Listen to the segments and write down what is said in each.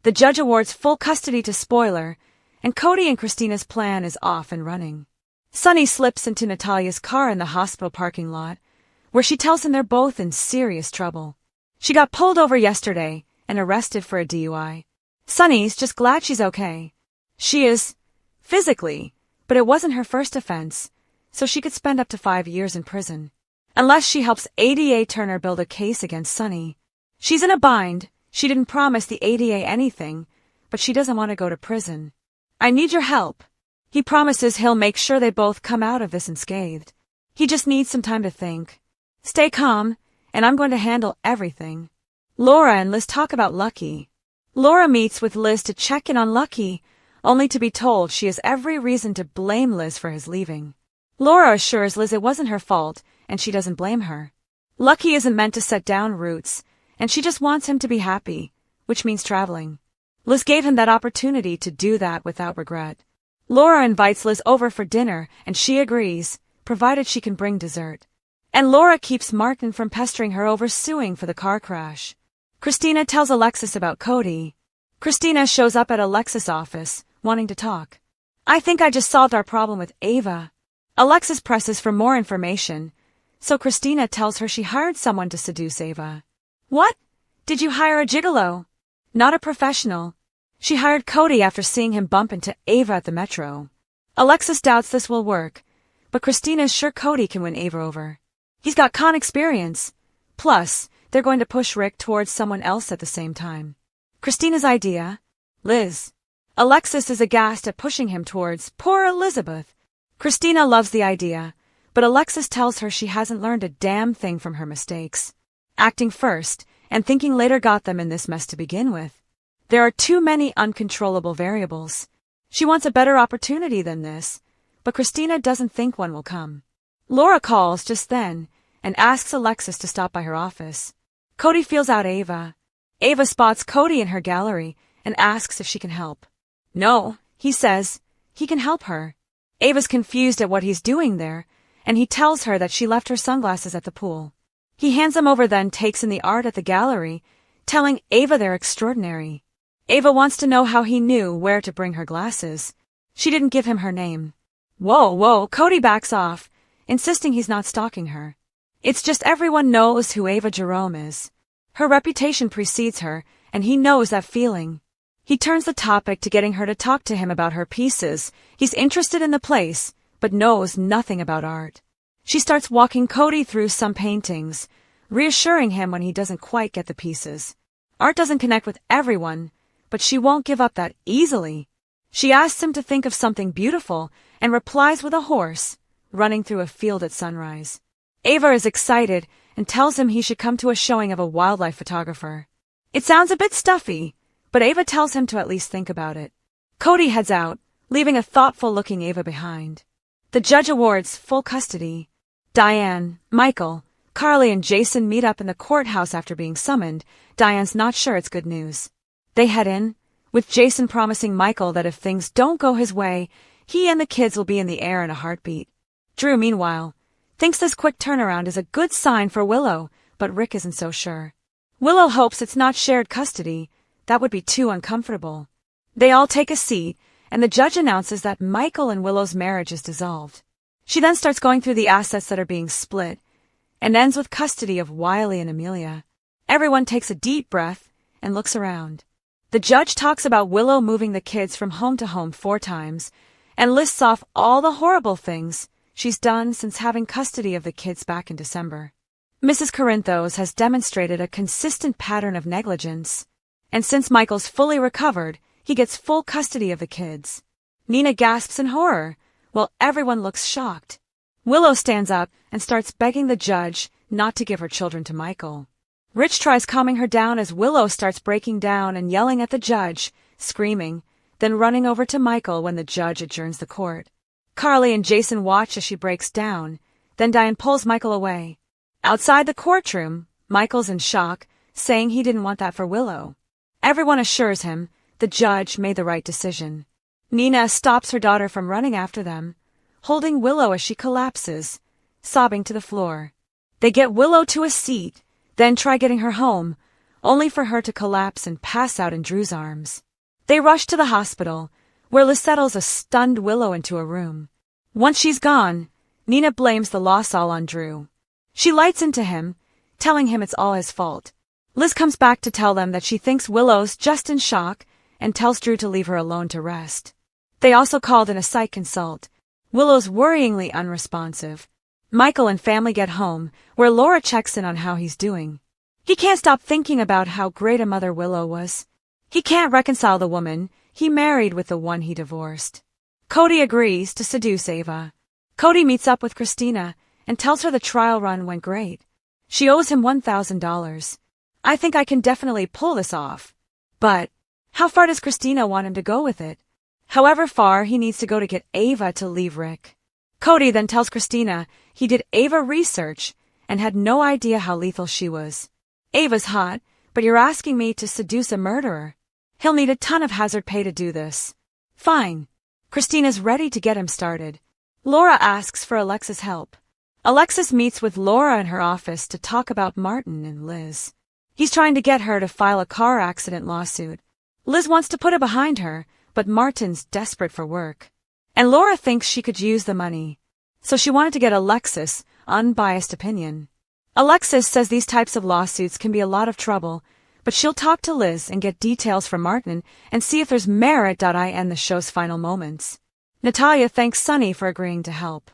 The judge awards full custody to Spoiler, and Cody and Kristina's plan is off and running. Sunny slips into Natalia's car in the hospital parking lot, where she tells him they're both in serious trouble. She got pulled over yesterday and arrested for a DUI. Sunny's just glad she's okay. She is, physically, but it wasn't her first offense, so she could spend up to 5 years in prison. Unless she helps ADA Turner build a case against Sunny. She's in a bind. She didn't promise the ADA anything, but she doesn't want to go to prison. I need your help. He promises he'll make sure they both come out of this unscathed. He just needs some time to think. Stay calm, and I'm going to handle everything. Laura and Liz talk about Lucky. Laura meets with Liz to check in on Lucky, only to be told she has every reason to blame Liz for his leaving. Laura assures Liz it wasn't her fault, and she doesn't blame her. Lucky isn't meant to set down roots, and she just wants him to be happy, which means traveling. Liz gave him that opportunity to do that without regret. Laura invites Liz over for dinner, and she agrees, provided she can bring dessert. And Laura keeps Martin from pestering her over suing for the car crash. Kristina tells Alexis about Cody. Kristina shows up at Alexis' office, wanting to talk. I think I just solved our problem with Ava. Alexis presses for more information, so Kristina tells her she hired someone to seduce Ava. What? Did you hire a gigolo? Not a professional. She hired Cody after seeing him bump into Ava at the metro. Alexis doubts this will work, but Kristina's sure Cody can win Ava over. He's got con experience. Plus, they're going to push Rick towards someone else at the same time. Kristina's idea? Liz. Alexis is aghast at pushing him towards poor Elizabeth. Kristina loves the idea, but Alexis tells her she hasn't learned a damn thing from her mistakes. Acting first, and thinking later got them in this mess to begin with. There are too many uncontrollable variables. She wants a better opportunity than this, but Kristina doesn't think one will come. Laura calls just then, and asks Alexis to stop by her office. Cody feels out Ava. Ava spots Cody in her gallery, and asks if she can help. No, he says, he can help her. Ava's confused at what he's doing there, and he tells her that she left her sunglasses at the pool. He hands them over then takes in the art at the gallery, telling Ava they're extraordinary. Ava wants to know how he knew where to bring her glasses. She didn't give him her name. Whoa, Cody backs off, insisting he's not stalking her. It's just everyone knows who Ava Jerome is. Her reputation precedes her, and he knows that feeling. He turns the topic to getting her to talk to him about her pieces. He's interested in the place, but knows nothing about art. She starts walking Cody through some paintings, reassuring him when he doesn't quite get the pieces. Art doesn't connect with everyone, but she won't give up that easily. She asks him to think of something beautiful and replies with a horse running through a field at sunrise. Ava is excited and tells him he should come to a showing of a wildlife photographer. It sounds a bit stuffy, but Ava tells him to at least think about it. Cody heads out, leaving a thoughtful-looking Ava behind. The judge awards full custody. Diane, Michael, Carly and Jason meet up in the courthouse after being summoned. Diane's not sure it's good news. They head in, with Jason promising Michael that if things don't go his way, he and the kids will be in the air in a heartbeat. Drew, meanwhile, thinks this quick turnaround is a good sign for Willow, but Rick isn't so sure. Willow hopes it's not shared custody. That would be too uncomfortable. They all take a seat, and the judge announces that Michael and Willow's marriage is dissolved. She then starts going through the assets that are being split, and ends with custody of Wiley and Amelia. Everyone takes a deep breath and looks around. The judge talks about Willow moving the kids from home to home 4 times, and lists off all the horrible things she's done since having custody of the kids back in December. Mrs. Corinthos has demonstrated a consistent pattern of negligence, and since Michael's fully recovered, he gets full custody of the kids. Nina gasps in horror, while everyone looks shocked. Willow stands up and starts begging the judge not to give her children to Michael. Rich tries calming her down as Willow starts breaking down and yelling at the judge, screaming, then running over to Michael when the judge adjourns the court. Carly and Jason watch as she breaks down, then Diane pulls Michael away. Outside the courtroom, Michael's in shock, saying he didn't want that for Willow. Everyone assures him the judge made the right decision. Nina stops her daughter from running after them, holding Willow as she collapses, sobbing to the floor. They get Willow to a seat, then try getting her home, only for her to collapse and pass out in Drew's arms. They rush to the hospital, where Liz settles a stunned Willow into a room. Once she's gone, Nina blames the loss all on Drew. She lights into him, telling him it's all his fault. Liz comes back to tell them that she thinks Willow's just in shock and tells Drew to leave her alone to rest. They also called in a psych consult. Willow's worryingly unresponsive. Michael and family get home, where Laura checks in on how he's doing. He can't stop thinking about how great a mother Willow was. He can't reconcile the woman he married with the one he divorced. Cody agrees to seduce Ava. Cody meets up with Kristina and tells her the trial run went great. She owes him $1,000. I think I can definitely pull this off. But how far does Kristina want him to go with it? However far he needs to go to get Ava to leave Rick. Cody then tells Kristina he did Ava research and had no idea how lethal she was. Ava's hot, but you're asking me to seduce a murderer. He'll need a ton of hazard pay to do this. Fine. Kristina's ready to get him started. Laura asks for Alexa's help. Alexis meets with Laura in her office to talk about Martin and Liz. He's trying to get her to file a car accident lawsuit. Liz wants to put it behind her, but Martin's desperate for work. And Laura thinks she could use the money. So she wanted to get Alexis' unbiased opinion. Alexis says these types of lawsuits can be a lot of trouble, but she'll talk to Liz and get details from Martin and see if there's merit. I end the show's final moments. Natalia thanks Sunny for agreeing to help.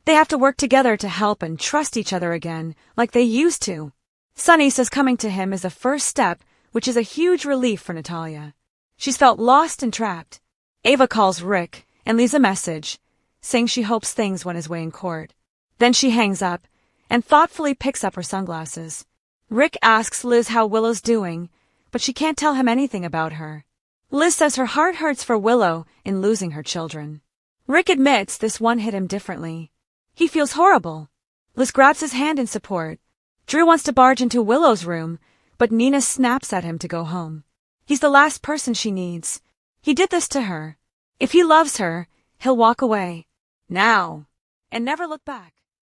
They have to work together to help and trust each other again, like they used to. Sunny says coming to him is a first step, which is a huge relief for Natalia. She's felt lost and trapped. Ava calls Rick and leaves a message, saying she hopes things went his way in court. Then she hangs up and thoughtfully picks up her sunglasses. Rick asks Liz how Willow's doing, but she can't tell him anything about her. Liz says her heart hurts for Willow in losing her children. Rick admits this one hit him differently. He feels horrible. Liz grabs his hand in support. Drew wants to barge into Willow's room, but Nina snaps at him to go home. He's the last person she needs. He did this to her. If he loves her, he'll walk away. Now. And never look back.